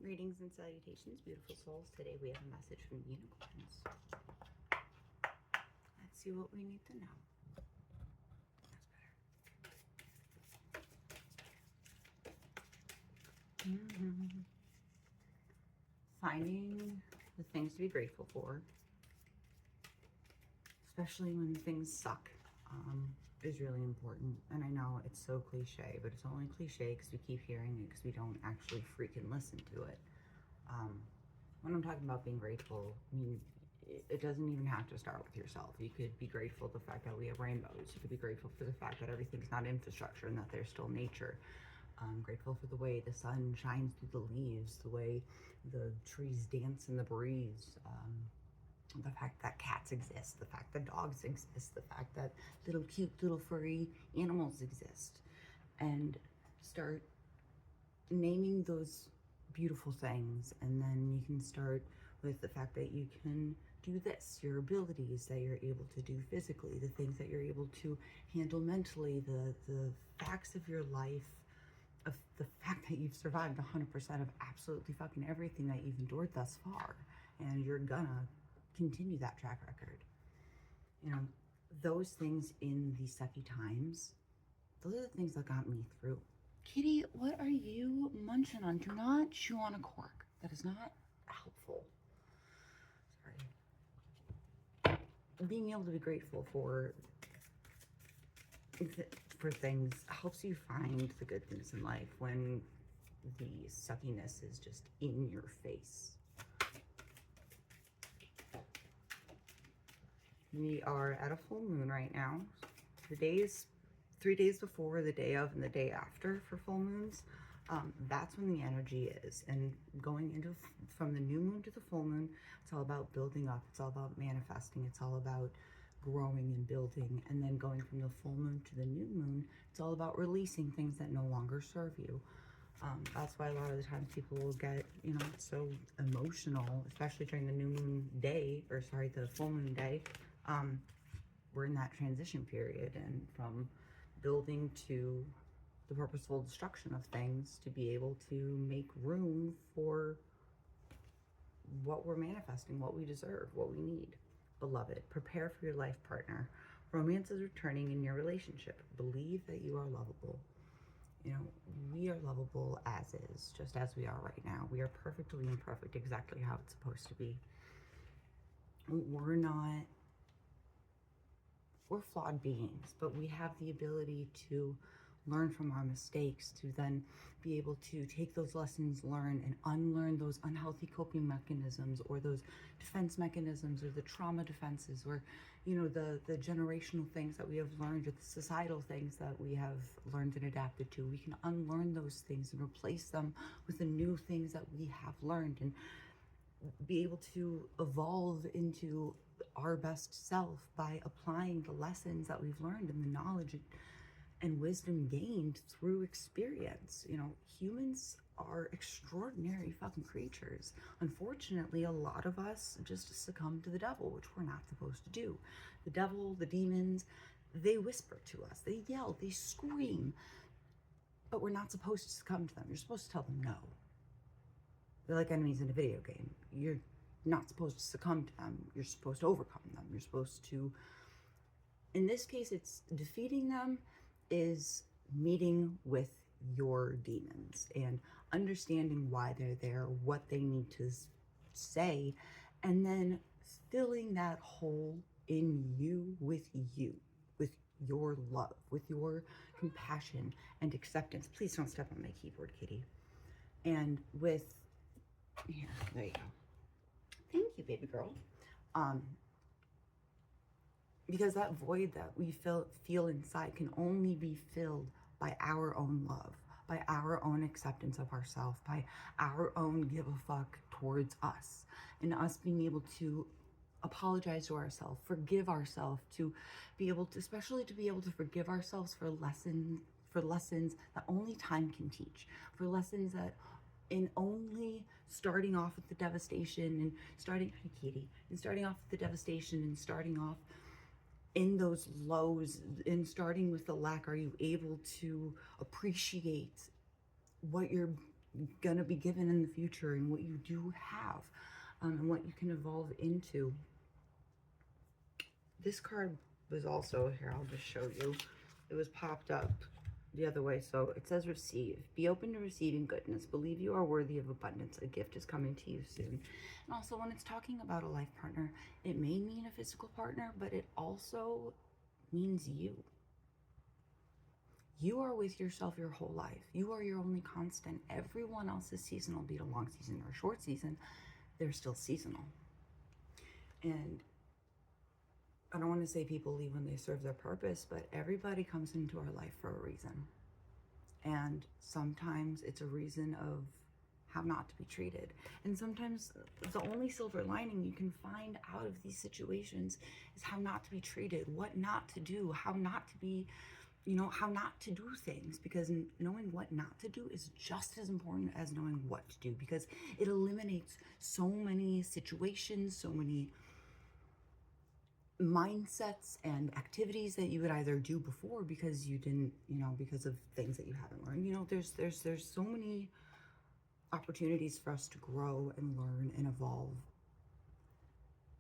Greetings and salutations, beautiful souls. Today we have a message from the unicorns. Let's see what we need to know. That's better. Finding the things to be grateful for, especially when things suck, is really important. And I know it's so cliche, but it's only cliche because we keep hearing it because we don't actually freaking listen to it. When I'm talking about being grateful, I mean, it doesn't even have to start with yourself. You could be grateful for the fact that we have rainbows. You could be grateful for the fact that everything's not infrastructure and that there's still nature. Grateful for the way the sun shines through the leaves, the way the trees dance in the breeze, the fact that cats exist, the fact that dogs exist, the fact that little cute little furry animals exist. And start naming those beautiful things, and then you can start with the fact that you can do this, your abilities that you're able to do physically, the things that you're able to handle mentally, the facts of your life, of the fact that you've survived 100% of absolutely fucking everything that you've endured thus far, and you're gonna continue that track record. You know, those things in the sucky times, those are the things that got me through. Kitty, what are you munching on? Do not chew on a cork. That is not helpful. Sorry. Being able to be grateful for things helps you find the good things in life when the suckiness is just in your face. We are at a full moon right now. The days, 3 days before, the day of, and the day after for full moons, that's when the energy is. And going into from the new moon to the full moon, it's all about building up. It's all about manifesting. It's all about growing and building. And then going from the full moon to the new moon, it's all about releasing things that no longer serve you. That's why a lot of the times people will get, you know, so emotional, especially during the new moon day, or sorry, the full moon day. We're in that transition period, and from building to the purposeful destruction of things to be able to make room for what we're manifesting, what we deserve, what we need. Beloved, prepare for your life partner. Romance is returning in your relationship. Believe that you are lovable. You know, we are lovable as is, just as we are right now. We are perfectly imperfect, exactly how it's supposed to be. We're flawed beings, but we have the ability to learn from our mistakes, to then be able to take those lessons learned and unlearn those unhealthy coping mechanisms, or those defense mechanisms, or the trauma defenses, or, you know, the generational things that we have learned, or the societal things that we have learned and adapted to. We can unlearn those things and replace them with the new things that we have learned, and be able to evolve into our best self by applying the lessons that we've learned and the knowledge and wisdom gained through experience. You know, humans are extraordinary fucking creatures. Unfortunately, a lot of us just succumb to the devil, which we're not supposed to do. The devil, the demons, they whisper to us, they yell, they scream, but we're not supposed to succumb to them. You're supposed to tell them no. They're like enemies in a video game. You're not supposed to succumb to them. You're supposed to overcome them. You're supposed to, in this case, it's defeating them is meeting with your demons and understanding why they're there, what they need to say, and then filling that hole in you, with your love, with your compassion and acceptance. Please don't step on my keyboard, Kitty. And with, here, there you go. Thank you, baby girl. Because that void that we feel inside can only be filled by our own love, by our own acceptance of ourselves, by our own give a fuck towards us, and us being able to apologize to ourselves, forgive ourselves, to be able to, especially to be able to forgive ourselves for lessons that only time can teach, for lessons that in only starting off with the devastation and starting off with the devastation and starting off in those lows, and starting with the lack, are you able to appreciate what you're going to be given in the future and what you do have, and what you can evolve into. This card was also here. I'll just show you. It was popped up the other way. So it says receive. Be open to receiving goodness. Believe you are worthy of abundance. A gift is coming to you soon. And also when it's talking about a life partner, it may mean a physical partner, but it also means you. You are with yourself your whole life. You are your only constant. Everyone else is seasonal, be it a long season or a short season. They're still seasonal. And I don't want to say people leave when they serve their purpose, but everybody comes into our life for a reason. And sometimes it's a reason of how not to be treated. And sometimes the only silver lining you can find out of these situations is how not to be treated, what not to do, how not to be, how not to do things. Because knowing what not to do is just as important as knowing what to do, because it eliminates so many situations, so many mindsets and activities that you would either do before because you didn't, because of things that you haven't learned. There's so many opportunities for us to grow and learn and evolve,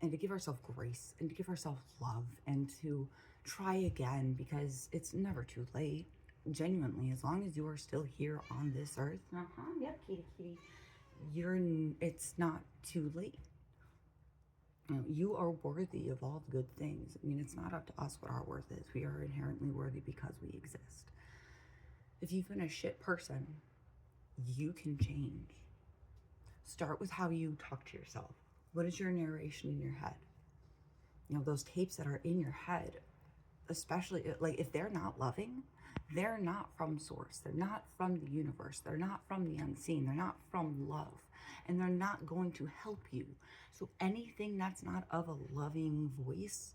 and to give ourselves grace and to give ourselves love and to try again, because it's never too late. Genuinely, as long as you are still here on this earth, yep, kitty, it's not too late. You are worthy of all the good things. I mean, it's not up to us what our worth is. We are inherently worthy because we exist. If you've been a shit person, you can change. Start with how you talk to yourself. What is your narration in your head? Those tapes that are in your head, especially like if they're not loving, they're not from source. They're not from the universe. They're not from the unseen. They're not from love. And they're not going to help you. So anything that's not of a loving voice,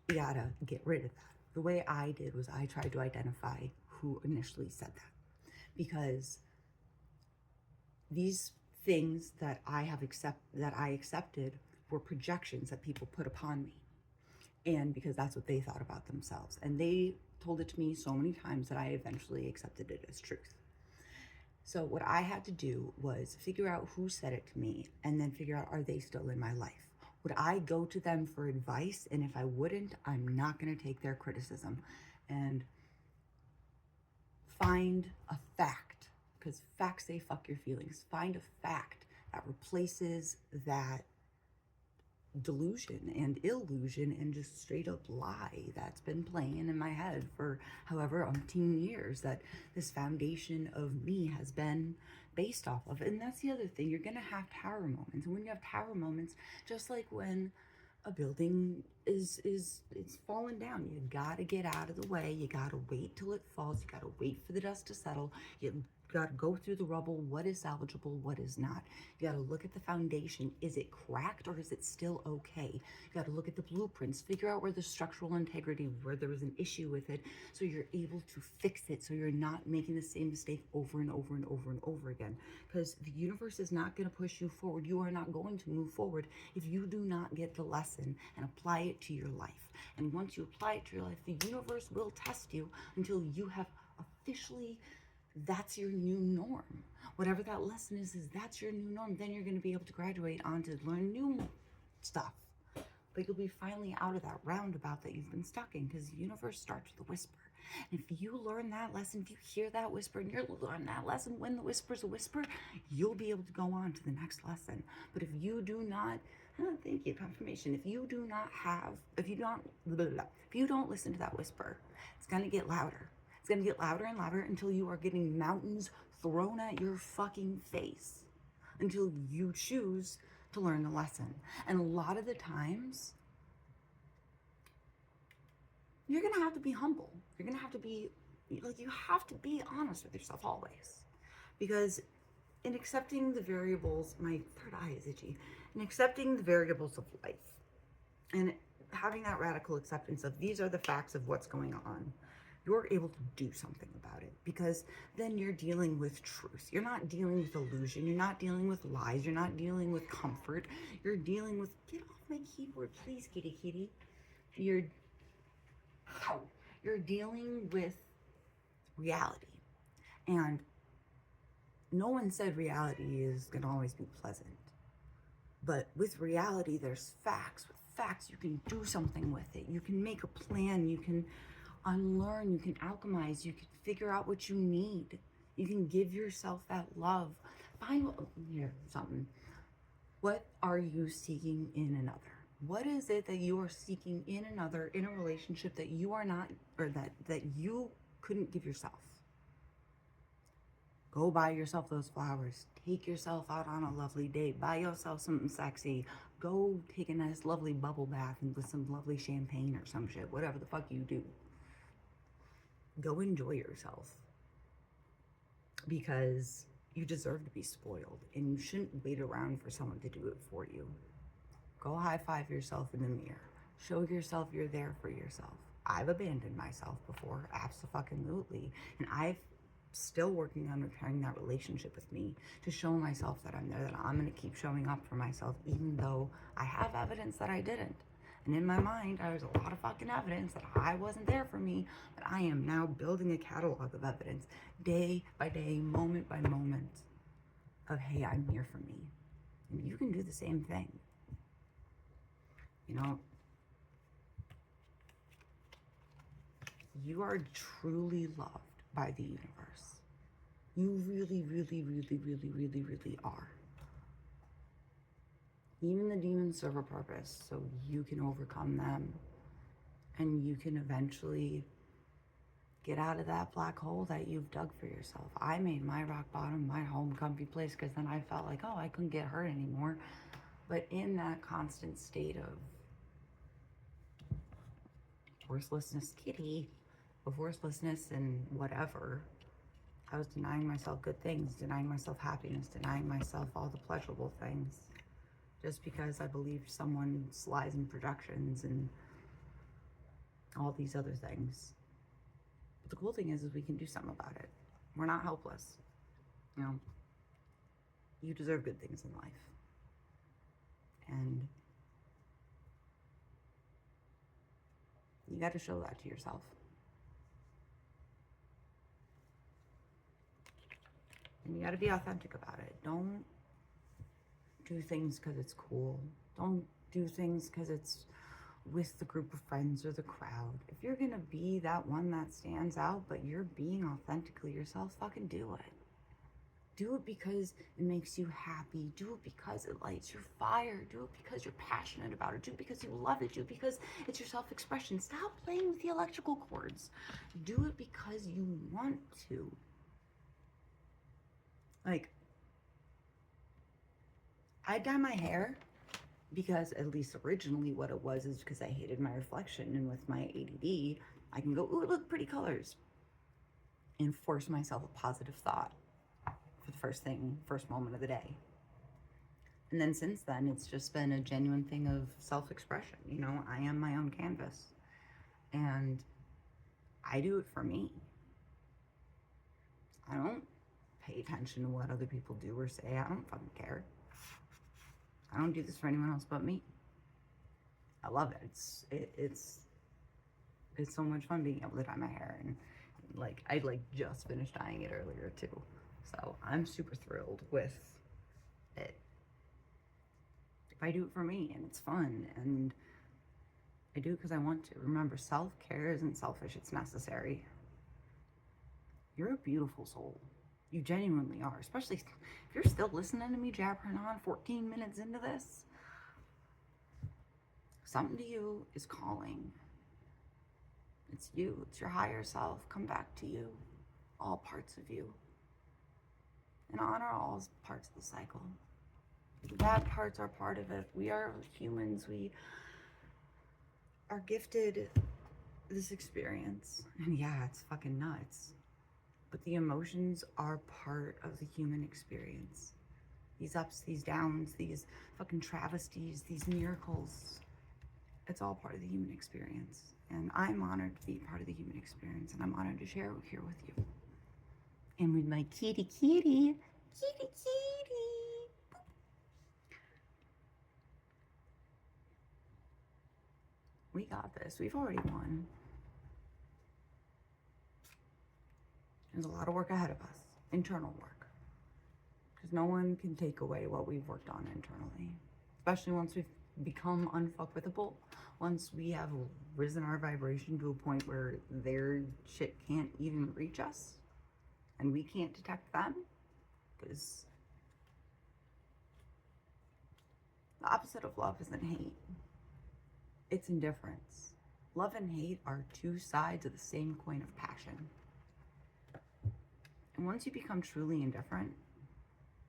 you gotta get rid of that. The way I did was I tried to identify who initially said that, because these things that I accepted were projections that people put upon me, and because that's what they thought about themselves, and they told it to me so many times that I eventually accepted it as truth. So what I had to do was figure out who said it to me, and then figure out, are they still in my life? Would I go to them for advice? And if I wouldn't, I'm not going to take their criticism. And find a fact, because facts say fuck your feelings. Find a fact that replaces that delusion and illusion and just straight up lie that's been playing in my head for however umpteen years that this foundation of me has been based off of. And that's the other thing, you're gonna have tower moments, and when you have tower moments, just like when a building is falling down, you gotta get out of the way, you gotta wait till it falls, you gotta wait for the dust to settle, you gotta go through the rubble, what is salvageable, what is not. You gotta look at the foundation, is it cracked or is it still okay? You gotta look at the blueprints, figure out where the structural integrity, where there was an issue with it, so you're able to fix it, so you're not making the same mistake over and over and over and over again. Because the universe is not gonna push you forward. You are not going to move forward if you do not get the lesson and apply it to your life. And once you apply it to your life, the universe will test you until you have officially, that's your new norm. Whatever that lesson is that's your new norm. Then you're going to be able to graduate on to learn new stuff. But you'll be finally out of that roundabout that you've been stuck in, because the universe starts with a whisper. And if you learn that lesson, if you hear that whisper and you learn that lesson when the whisper's a whisper, you'll be able to go on to the next lesson. But if you do not, thank you, confirmation. If you don't listen to that whisper, it's going to get louder. It's going to get louder and louder until you are getting mountains thrown at your fucking face, until you choose to learn the lesson. And a lot of the times, you're going to have to be humble. You're going to have to be, you have to be honest with yourself always. Because in accepting the variables, my third eye is itchy, in accepting the variables of life, and having that radical acceptance of these are the facts of what's going on, you're able to do something about it, because then you're dealing with truth. You're not dealing with illusion. You're not dealing with lies. You're not dealing with comfort. You're dealing with, get off my keyboard, please, kitty kitty. You're dealing with reality. And no one said reality is going to always be pleasant. But with reality, there's facts. With facts, you can do something with it. You can make a plan. You can unlearn. You can alchemize. You can figure out what you need. You can give yourself that love. Find here something. What are you seeking in another? What is it that you are seeking in another, in a relationship that you are not, or that you couldn't give yourself? Go buy yourself those flowers. Take yourself out on a lovely date. Buy yourself something sexy. Go take a nice, lovely bubble bath and with some lovely champagne or some shit. Whatever the fuck you do. Go enjoy yourself. Because you deserve to be spoiled. And you shouldn't wait around for someone to do it for you. Go high-five yourself in the mirror. Show yourself you're there for yourself. I've abandoned myself before. Abso-fucking-lutely. And I've still working on repairing that relationship with me to show myself that I'm there, that I'm going to keep showing up for myself, even though I have evidence that I didn't. And in my mind, there's a lot of fucking evidence that I wasn't there for me, but I am now building a catalog of evidence day by day, moment by moment of, hey, I'm here for me. And you can do the same thing. You know, you are truly loved by the universe. You really, really, really, really, really, really are. Even the demons serve a purpose, so you can overcome them and you can eventually get out of that black hole that you've dug for yourself. I made my rock bottom, my home comfy place, because then I felt like, oh, I couldn't get hurt anymore. But in that constant state of worthlessness, of worthlessness and whatever, I was denying myself good things, denying myself happiness, denying myself all the pleasurable things, just because I believed someone's lies and projections and all these other things. But the cool thing is we can do something about it. We're not helpless. You know, you deserve good things in life. And you got to show that to yourself. And you got to be authentic about it. Don't do things because it's cool. Don't do things because it's with the group of friends or the crowd. If you're going to be that one that stands out, but you're being authentically yourself, fucking do it. Do it because it makes you happy. Do it because it lights your fire. Do it because you're passionate about it. Do it because you love it. Do it because it's your self-expression. Stop playing with the electrical cords. Do it because you want to. Like, I dye my hair because, at least originally what it was, is because I hated my reflection. And with my ADD, I can go, ooh, look, pretty colors. And force myself a positive thought for the first moment of the day. And then since then, it's just been a genuine thing of self-expression. You know, I am my own canvas. And I do it for me. I don't pay attention to what other people do or say. I don't fucking care. I don't do this for anyone else but me. I love it. It's so much fun being able to dye my hair, and I just finished dyeing it earlier too. So I'm super thrilled with it. If I do it for me and it's fun and I do it because I want to. Remember, self-care isn't selfish, it's necessary. You're a beautiful soul. You genuinely are, especially if you're still listening to me jabbering on 14 minutes into this. Something to you is calling. It's you. It's your higher self. Come back to you. All parts of you. And honor all parts of the cycle. The bad parts are part of it. We are humans. We are gifted this experience. And yeah, it's fucking nuts. But the emotions are part of the human experience. These ups, these downs, these fucking travesties, these miracles. It's all part of the human experience. And I'm honored to be part of the human experience. And I'm honored to share it here with you. And with my kitty. We got this. We've already won. There's a lot of work ahead of us. Internal work. Because no one can take away what we've worked on internally, especially once we've become unfuckwithable. Once we have risen our vibration to a point where their shit can't even reach us and we can't detect them, because the opposite of love isn't hate, it's indifference. Love and hate are two sides of the same coin of passion. And once you become truly indifferent,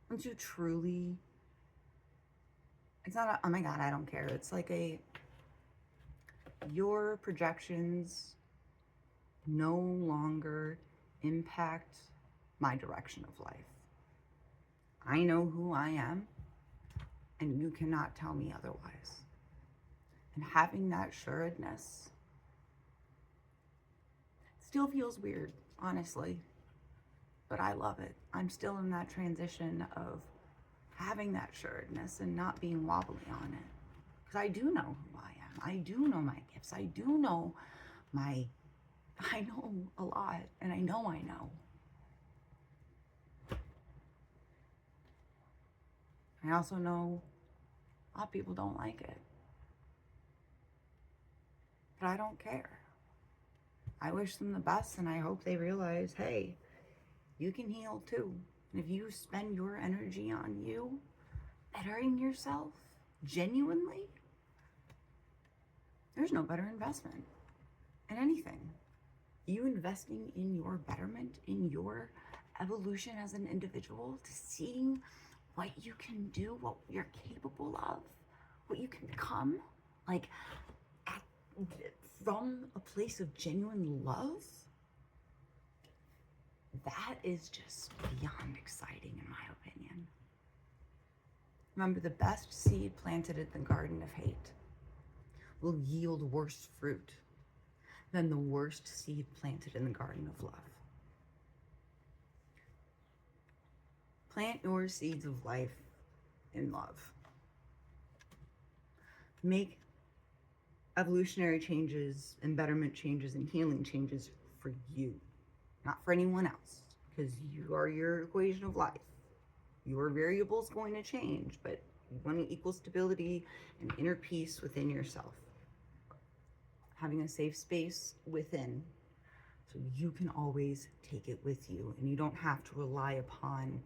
once you truly, it's not a, oh my God, I don't care. It's like your projections no longer impact my direction of life. I know who I am, and you cannot tell me otherwise. And having that assuredness still feels weird, honestly, but I love it. I'm still in that transition of having that assuredness and not being wobbly on it. Because I do know who I am. I do know my gifts. I do know I know a lot, and I know. I also know a lot of people don't like it. But I don't care. I wish them the best, and I hope they realize, hey, you can heal too. And if you spend your energy on you, bettering yourself, genuinely, there's no better investment in anything. You investing in your betterment, in your evolution as an individual, to seeing what you can do, what you're capable of, what you can become, like from a place of genuine love, that is just beyond exciting in my opinion. Remember, the best seed planted in the garden of hate will yield worse fruit than the worst seed planted in the garden of love. Plant your seeds of life in love. Make evolutionary changes and betterment changes and healing changes for you, not for anyone else, because you are your equation of life. Your variable is going to change, but you want equal stability and inner peace within yourself. Having a safe space within, so you can always take it with you and you don't have to rely upon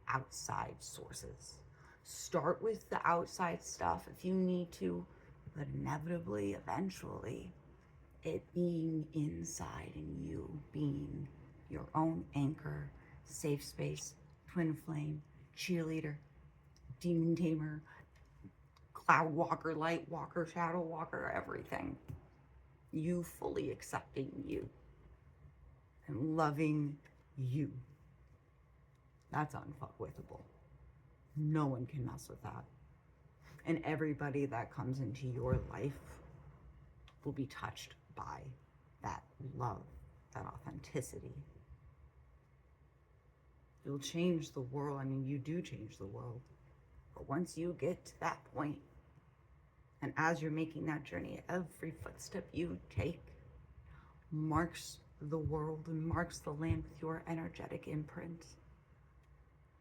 outside sources. Start with the outside stuff if you need to, but inevitably, eventually, it being inside and you being your own anchor, safe space, twin flame, cheerleader, demon tamer, cloud walker, light walker, shadow walker, everything. You fully accepting you and loving you. That's unfuckwithable. No one can mess with that. And everybody that comes into your life will be touched by that love, that authenticity. You'll change the world. I mean, you do change the world. But once you get to that point, and as you're making that journey, every footstep you take marks the world and marks the land with your energetic imprint.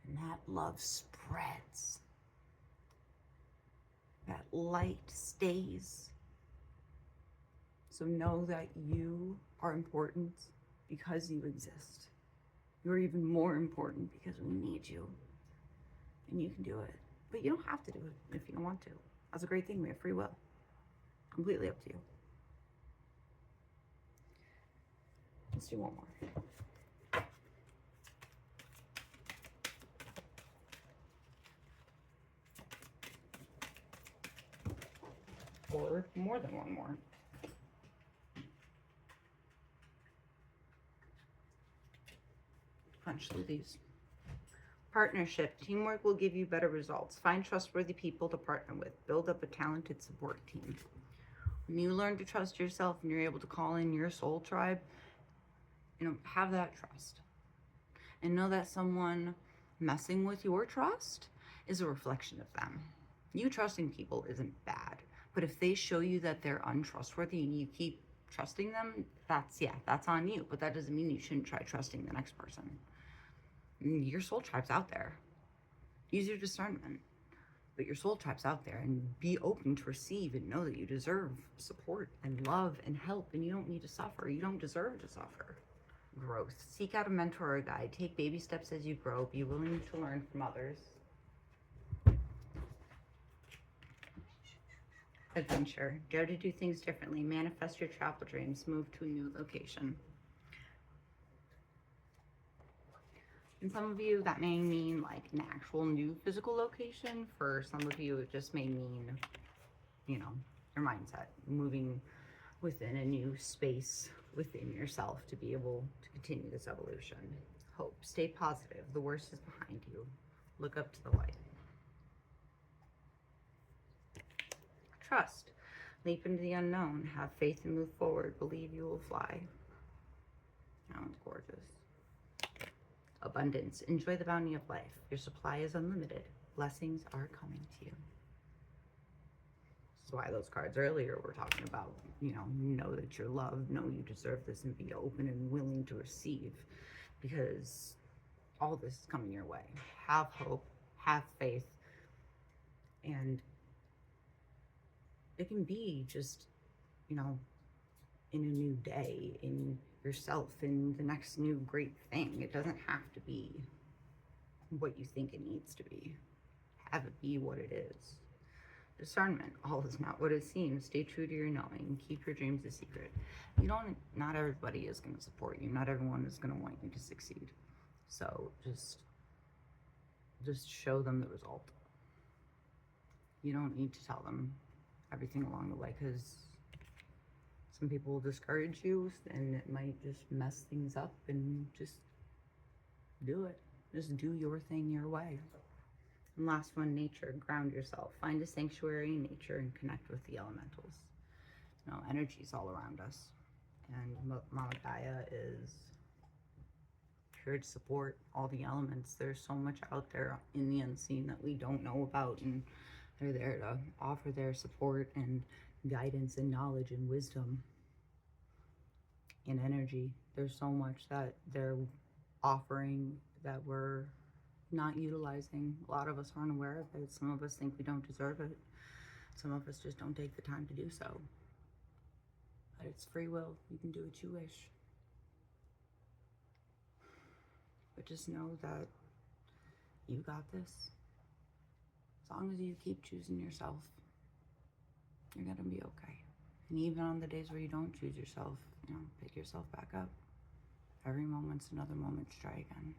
And that love spreads. That light stays. So know that you are important because you exist. You're even more important because we need you. And you can do it. But you don't have to do it if you don't want to. That's a great thing. We have free will. Completely up to you. Let's do one more. Or more than one more. Punch through these. Partnership. Teamwork will give you better results. Find trustworthy people to partner with. Build up a talented support team. When you learn to trust yourself and you're able to call in your soul tribe, have that trust. And know that someone messing with your trust is a reflection of them. You trusting people isn't bad. But if they show you that they're untrustworthy and you keep trusting them, that's on you. But that doesn't mean you shouldn't try trusting the next person. Your soul tribe's out there. Use your discernment. But your soul tribe's out there, and be open to receive and know that you deserve support and love and help, and you don't need to suffer. You don't deserve to suffer. Growth. Seek out a mentor or a guide. Take baby steps as you grow. Be willing to learn from others. Adventure. Dare to do things differently. Manifest your travel dreams. Move to a new location. And some of you, that may mean like an actual new physical location. For some of you, it just may mean, you know, your mindset, moving within a new space within yourself to be able to continue this evolution. Hope. Stay positive. The worst is behind you. Look up to the light. Trust. Leap into the unknown. Have faith and move forward. Believe you will fly. That one's gorgeous. Abundance. Enjoy the bounty of life. Your supply is unlimited. Blessings are coming to you. That's why those cards earlier were talking about, you know that you're loved, know you deserve this, and be open and willing to receive, because all this is coming your way. Have hope, have faith, and it can be just, in a new day, in yourself, in the next new great thing. It doesn't have to be what you think it needs to be. Have it be what it is. Discernment. All is not what it seems. Stay true to your knowing. Keep your dreams a secret. Not everybody is going to support you. Not everyone is going to want you to succeed. So just show them the result. You don't need to tell them everything along the way, because some people will discourage you, and it might just mess things up. And just do it. Just do your thing your way. And last one, nature. Ground yourself. Find a sanctuary in nature and connect with the elementals. Energy's all around us. And Mama Gaia is here to support all the elements. There's so much out there in the unseen that we don't know about, and they're there to offer their support and guidance and knowledge and wisdom and energy. There's so much that they're offering that we're not utilizing. A lot of us aren't aware of it. Some of us think we don't deserve it. Some of us just don't take the time to do so. But it's free will. You can do what you wish. But just know that you got this. As long as you keep choosing yourself, you're gonna be okay. And even on the days where you don't choose yourself, pick yourself back up. Every moment's another moment to try again.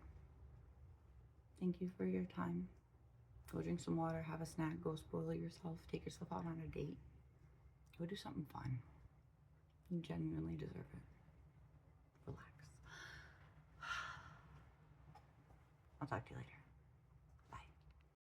Thank you for your time. Go drink some water, have a snack, go spoil yourself, take yourself out on a date. Go do something fun. You genuinely deserve it. Relax. I'll talk to you later.